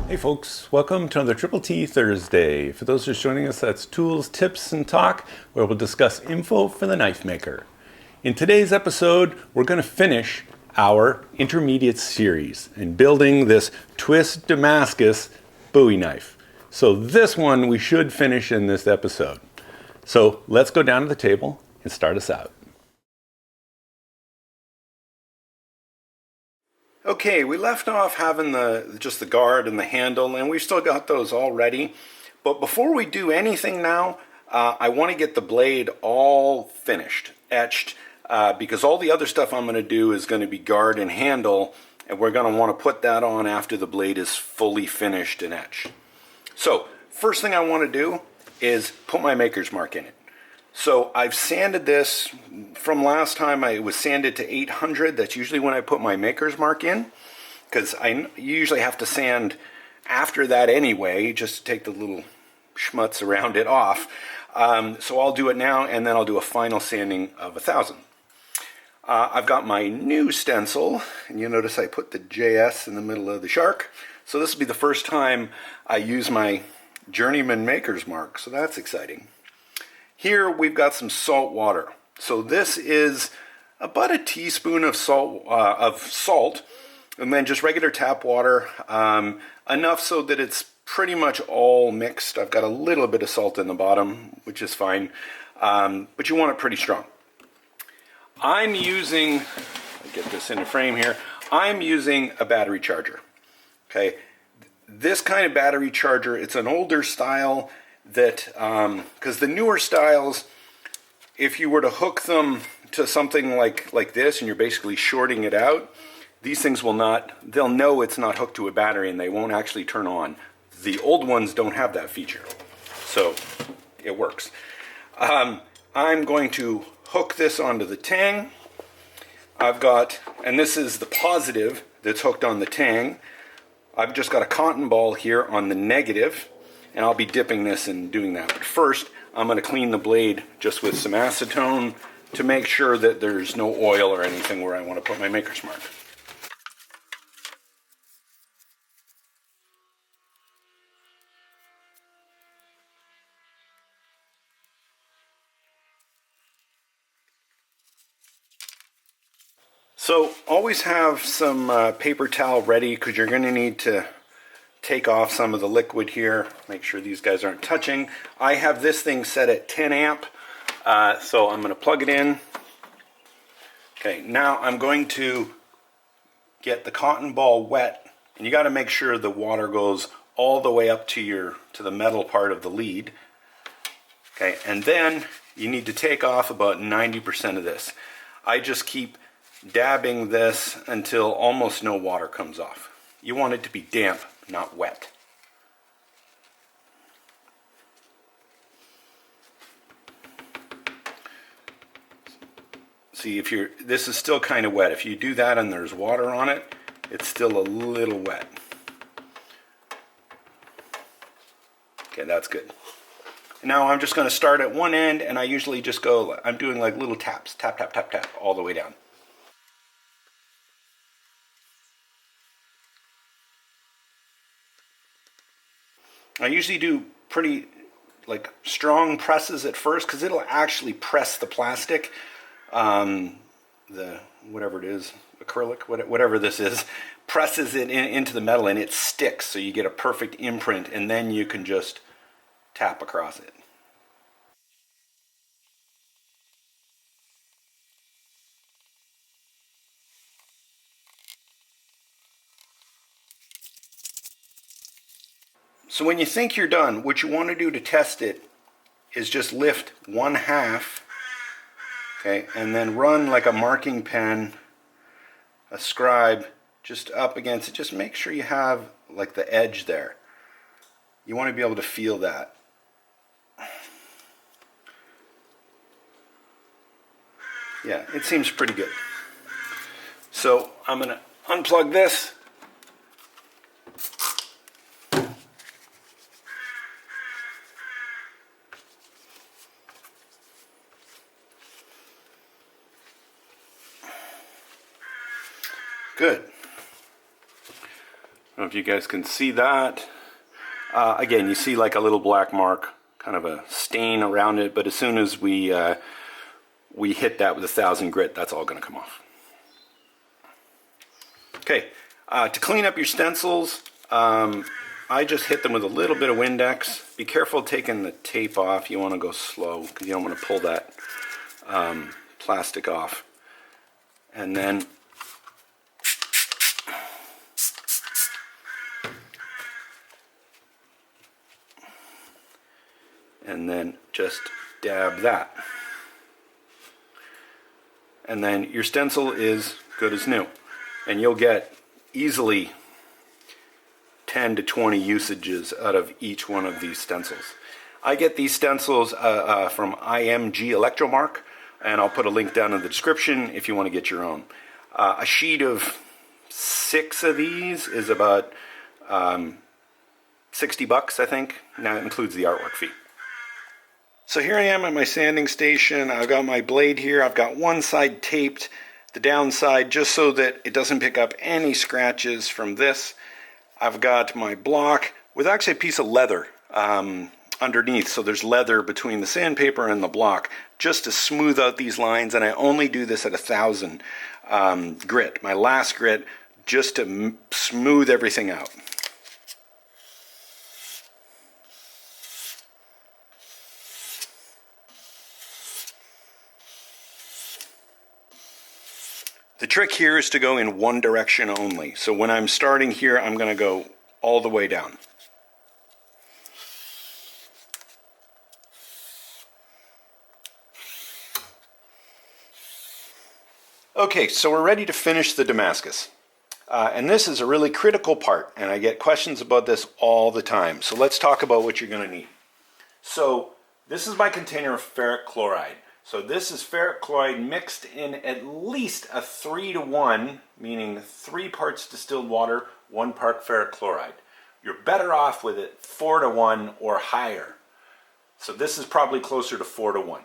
Hey folks, welcome to another Triple T Thursday. For those just joining us, that's Tools, Tips, and Talk, where we'll discuss info for the knife maker. In today's episode, we're going to finish our intermediate series in building this twist Damascus Bowie knife. So this one we should finish in this episode. So let's go down to the table and start us out. Okay, we left off having just the guard and the handle, and we've still got those all ready. But before we do anything now, I want to get the blade all finished, etched, because all the other stuff I'm going to do is going to be guard and handle, and we're going to want to put that on after the blade is fully finished and etched. So, first thing I want to do is put my maker's mark in it. So I've sanded this from last time. I was sanded to 800. That's usually when I put my maker's mark in, because I usually have to sand after that anyway, just to take the little schmutz around it off. So I'll do it now, and then I'll do a final sanding of 1000. I've got my new stencil, and you'll notice I put the JS in the middle of the shark. So this will be the first time I use my journeyman maker's mark, so that's exciting. Here we've got some salt water. So this is about a teaspoon of salt, and then just regular tap water, enough so that it's pretty much all mixed. I've got a little bit of salt in the bottom, which is fine, but you want it pretty strong. I'm using, I'll get this in a frame here, I'm using a battery charger. Okay, this kind of battery charger, it's an older style that, because the newer styles, if you were to hook them to something like this and you're basically shorting it out, these things will not, they'll know it's not hooked to a battery and they won't actually turn on. The old ones don't have that feature, so it works. I'm going to hook this onto the tang. I've got, and this is the positive that's hooked on the tang. I've just got a cotton ball here on the negative, and I'll be dipping this and doing that. But first, I'm going to clean the blade just with some acetone to make sure that there's no oil or anything where I want to put my maker's mark. So always have some paper towel ready, because you're going to need to take off some of the liquid here. Make sure these guys aren't touching. I have this thing set at 10 amp, so I'm going to plug it in. Okay, now I'm going to get the cotton ball wet, and you got to make sure the water goes all the way up to the metal part of the lead. Okay, and then you need to take off about 90% of this. I just keep dabbing this until almost no water comes off. You want it to be damp, not wet. See, this is still kind of wet. If you do that and there's water on it, it's still a little wet. Okay, that's good. Now I'm just going to start at one end, and I usually just go, I'm doing like little taps, tap, tap, tap, tap, all the way down. I usually do pretty strong presses at first, because it'll actually press the plastic, whatever it is, acrylic, whatever this is, presses it into the metal, and it sticks, so you get a perfect imprint, and then you can just tap across it. So when you think you're done, what you want to do to test it is just lift 1/2, okay, and then run like a marking pen, a scribe, just up against it. Just make sure you have like the edge there. You want to be able to feel that. Yeah, it seems pretty good. So I'm going to unplug this. Good. don't know if you guys can see that. Again, you see like a little black mark, kind of a stain around it, but as soon as we hit that with 1000 grit, that's all going to come off. Okay, to clean up your stencils, I just hit them with a little bit of Windex. Be careful taking the tape off. You want to go slow because you don't want to pull that plastic off. And then just dab that. And then your stencil is good as new. And you'll get easily 10 to 20 usages out of each one of these stencils. I get these stencils from IMG Electromark, and I'll put a link down in the description if you want to get your own. A sheet of 6 of these is about $60, I think. Now it includes the artwork fee. So here I am at my sanding station. I've got my blade here. I've got one side taped, the downside, just so that it doesn't pick up any scratches from this. I've got my block with actually a piece of leather underneath, so there's leather between the sandpaper and the block just to smooth out these lines, and I only do this at 1000 grit, my last grit, just to smooth everything out. The trick here is to go in one direction only. So when I'm starting here, I'm going to go all the way down. Okay, so we're ready to finish the Damascus. And this is a really critical part, and I get questions about this all the time. So let's talk about what you're going to need. So this is my container of ferric chloride. So this is ferric chloride mixed in at least a 3-to-1, meaning 3 parts distilled water, 1 part ferric chloride. You're better off with it 4-to-1 or higher. So this is probably closer to 4-to-1.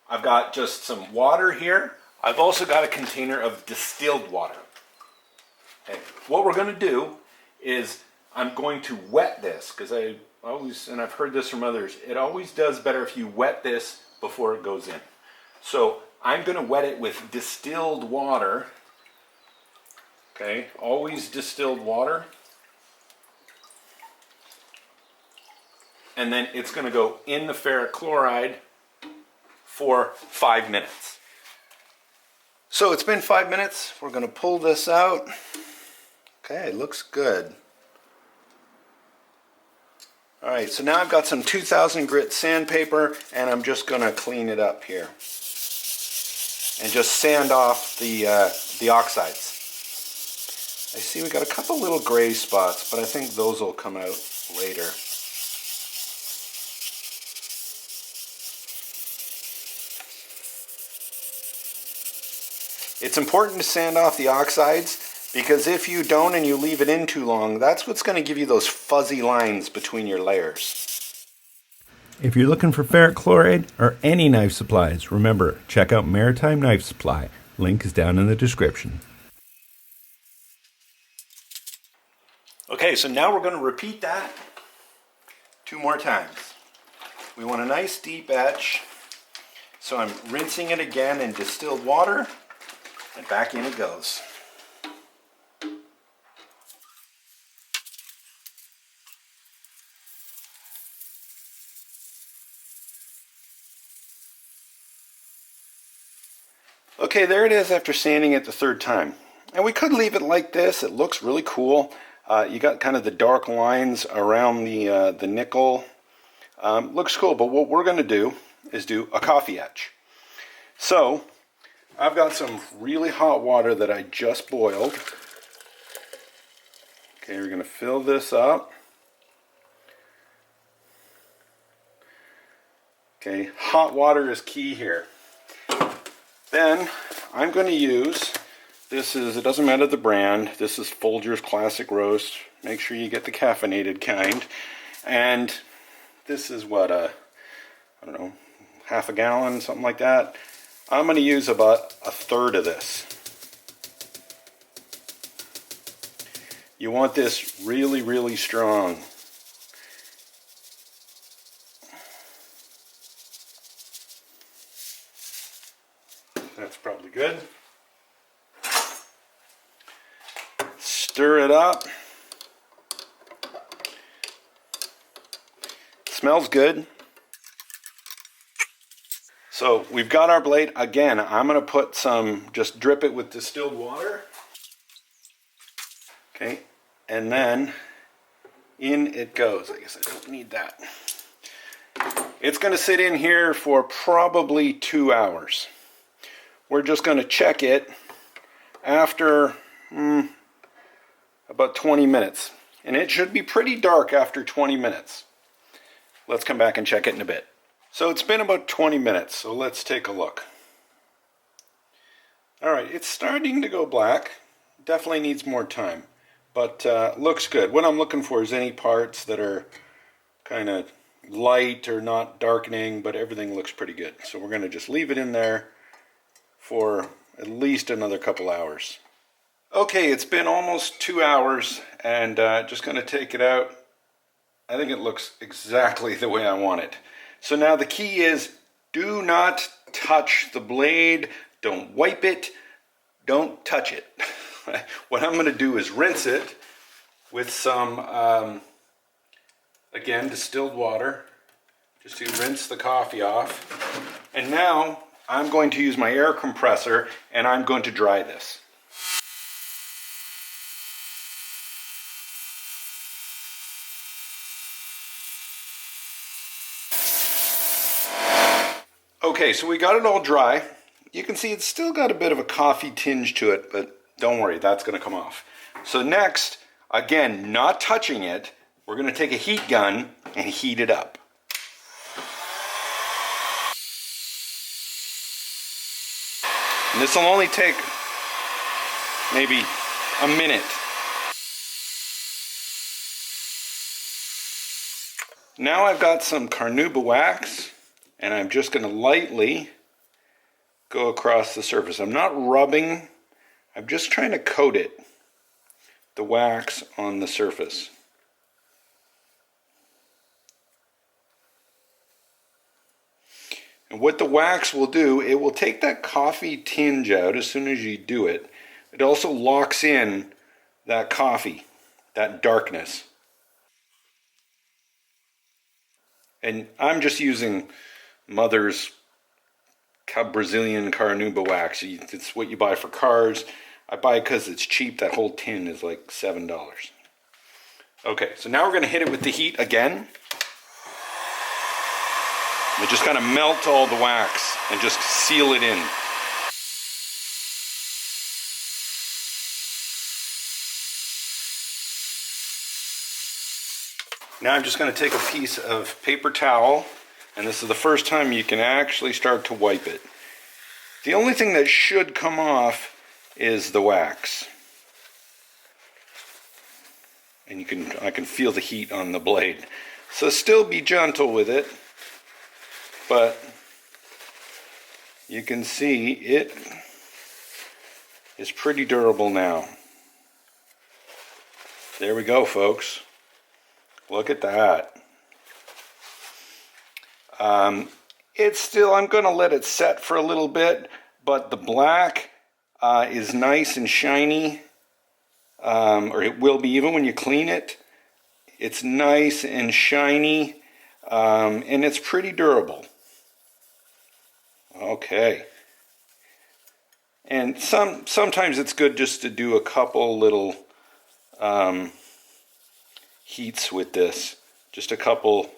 I've got just some water here. I've also got a container of distilled water. Okay. What we're going to do is I'm going to wet this, because I always, and I've heard this from others, it always does better if you wet this before it goes in. So I'm going to wet it with distilled water. Okay, always distilled water. And then it's going to go in the ferric chloride for 5 minutes. So it's been 5 minutes. We're going to pull this out. Okay, it looks good. Alright, so now I've got some 2000 grit sandpaper, and I'm just going to clean it up here. And just sand off the oxides. I see we got a couple little gray spots, but I think those will come out later. It's important to sand off the oxides, because if you don't and you leave it in too long, that's what's going to give you those fuzzy lines between your layers. If you're looking for ferric chloride or any knife supplies, remember, check out Maritime Knife Supply. Link is down in the description. Okay, so now we're going to repeat that 2 more times. We want a nice deep etch, so I'm rinsing it again in distilled water, and back in it goes. Okay, there it is after sanding it the 3rd time. And we could leave it like this. It looks really cool. You got kind of the dark lines around the nickel. Looks cool, but what we're going to do is do a coffee etch. So, I've got some really hot water that I just boiled. Okay, we're going to fill this up. Okay, hot water is key here. Then I'm going to use, it doesn't matter the brand, this is Folgers Classic Roast. Make sure you get the caffeinated kind. And this is what, I don't know, half a gallon, something like that. I'm going to use about 1/3 of this. You want this really, really strong. That's probably good. Stir it up. Smells good. So we've got our blade. Again, I'm going to put some, just drip it with distilled water. Okay, and then in it goes. I guess I don't need that. It's going to sit in here for probably 2 hours. We're just going to check it after about 20 minutes. And it should be pretty dark after 20 minutes. Let's come back and check it in a bit. So it's been about 20 minutes, so let's take a look. Alright, it's starting to go black. Definitely needs more time, but looks good. What I'm looking for is any parts that are kind of light or not darkening, but everything looks pretty good. So we're going to just leave it in there for at least another couple hours. Okay, it's been almost 2 hours, and just going to take it out. I think it looks exactly the way I want it. So now the key is, do not touch the blade, don't wipe it, don't touch it. What I'm going to do is rinse it with some, again, distilled water, just to rinse the coffee off. And now I'm going to use my air compressor and I'm going to dry this. Okay, so we got it all dry. You can see it's still got a bit of a coffee tinge to it, but don't worry, that's going to come off. So next, again, not touching it, we're going to take a heat gun and heat it up. And this will only take maybe a minute. Now I've got some carnauba wax, and I'm just going to lightly go across the surface. I'm not rubbing, I'm just trying to coat it, the wax on the surface. And what the wax will do, it will take that coffee tinge out as soon as you do it. It also locks in that coffee, that darkness. And I'm just using Mother's Brazilian carnauba wax. It's what you buy for cars. I buy it because it's cheap. That whole tin is like $7. Okay, so now we're going to hit it with the heat again. And just kind of melt all the wax and just seal it in. Now I'm just going to take a piece of paper towel, and this is the first time you can actually start to wipe it. The only thing that should come off is the wax. And I can feel the heat on the blade. So still be gentle with it, but you can see it is pretty durable now. There we go, folks. Look at that. It's still, I'm going to let it set for a little bit, but the black is nice and shiny, or it will be even when you clean it. It's nice and shiny, and it's pretty durable. Okay. And sometimes it's good just to do a couple little heats with this, just a couple,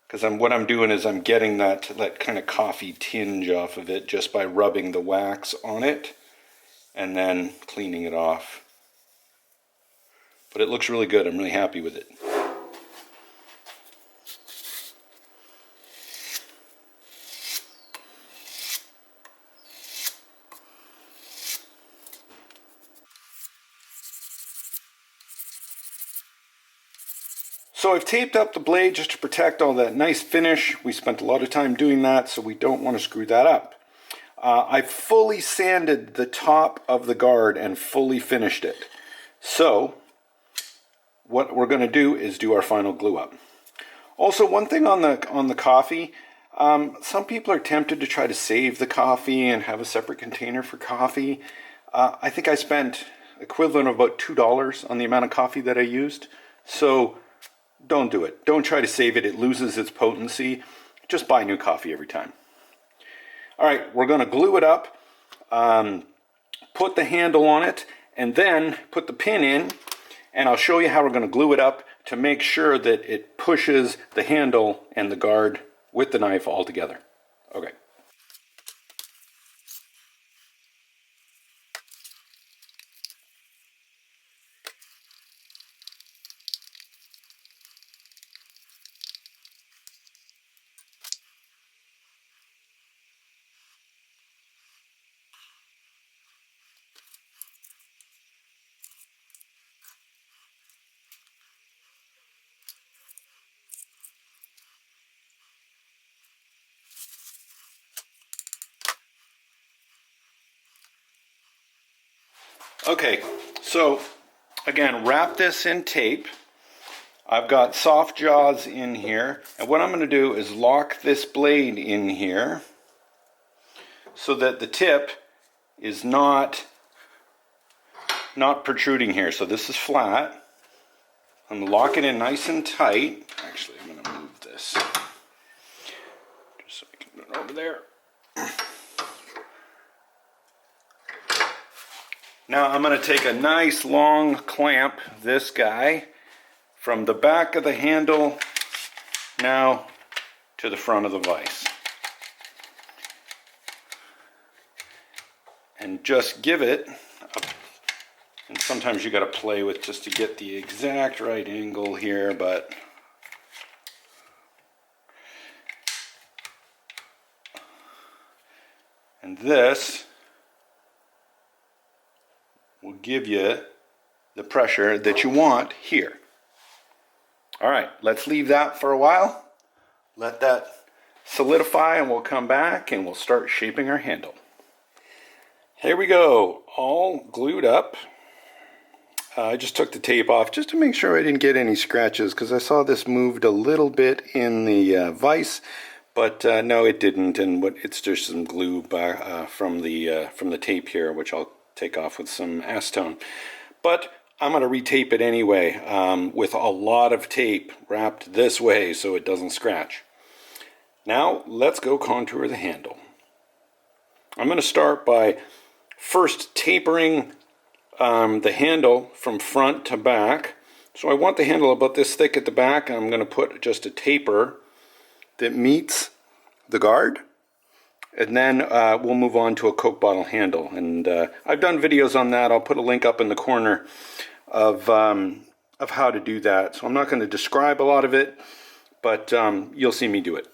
because what I'm doing is I'm getting that kind of coffee tinge off of it just by rubbing the wax on it and then cleaning it off. But it looks really good. I'm really happy with it. So I've taped up the blade just to protect all that nice finish. We spent a lot of time doing that, so we don't want to screw that up. I fully sanded the top of the guard and fully finished it. So what we're going to do is do our final glue up. Also, one thing on the coffee, some people are tempted to try to save the coffee and have a separate container for coffee. I think I spent equivalent of about $2 on the amount of coffee that I used. So don't do it. Don't try to save it. It loses its potency. Just buy new coffee every time. All right, we're going to glue it up, put the handle on it, and then put the pin in, and I'll show you how we're going to glue it up to make sure that it pushes the handle and the guard with the knife all together. Okay. Okay, so again, wrap this in tape. I've got soft jaws in here, and what I'm going to do is lock this blade in here so that the tip is not protruding here. So this is flat. I'm going to lock it in nice and tight. Actually, I'm going to move this just so I can put it over there. Now I'm going to take a nice long clamp, this guy, from the back of the handle now to the front of the vise. And just give it, and sometimes you got to play with just to get the exact right angle here, but and this will give you the pressure that you want here. All right, let's leave that for a while. Let that solidify and we'll come back and we'll start shaping our handle. Here we go, all glued up. I just took the tape off just to make sure I didn't get any scratches because I saw this moved a little bit in the vise, but no, it didn't, and it's just some glue from the tape here, which I'll take off with some acetone. But I'm going to retape it anyway with a lot of tape wrapped this way so it doesn't scratch. Now let's go contour the handle. I'm going to start by first tapering the handle from front to back. So I want the handle about this thick at the back, and I'm going to put just a taper that meets the guard. And then we'll move on to a Coke bottle handle. And I've done videos on that. I'll put a link up in the corner of how to do that. So I'm not going to describe a lot of it, but you'll see me do it.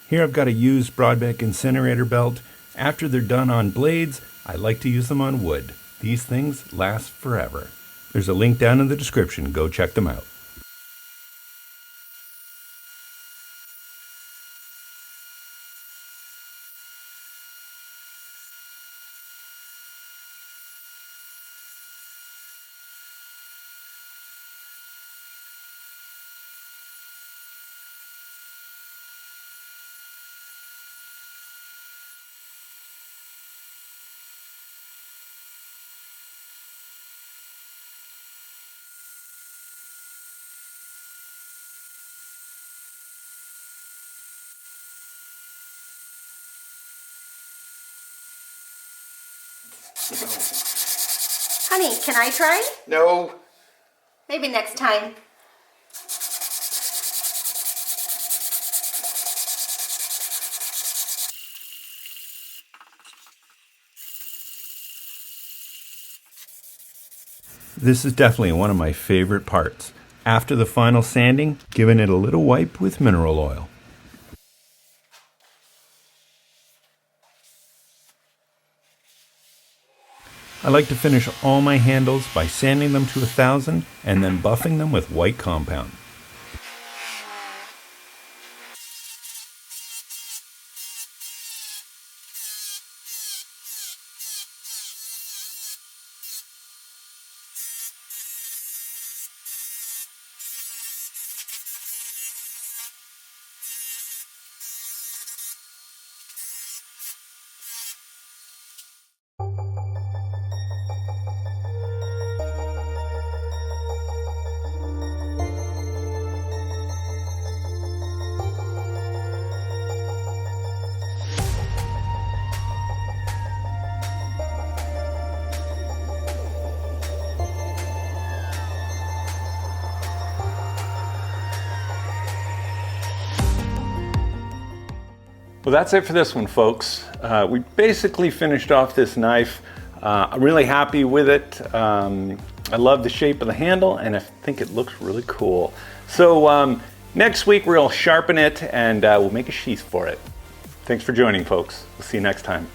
Here I've got a used Broadbeck incinerator belt. After they're done on blades, I like to use them on wood. These things last forever. There's a link down in the description. Go check them out. Honey, can I try? No. Maybe next time. This is definitely one of my favorite parts. After the final sanding, giving it a little wipe with mineral oil. I like to finish all my handles by sanding them to 1000 and then buffing them with white compound. Well, that's it for this one, folks. We basically finished off this knife. I'm really happy with it. I love the shape of the handle, and I think it looks really cool. So next week we'll sharpen it and we'll make a sheath for it. Thanks for joining, folks. We'll see you next time.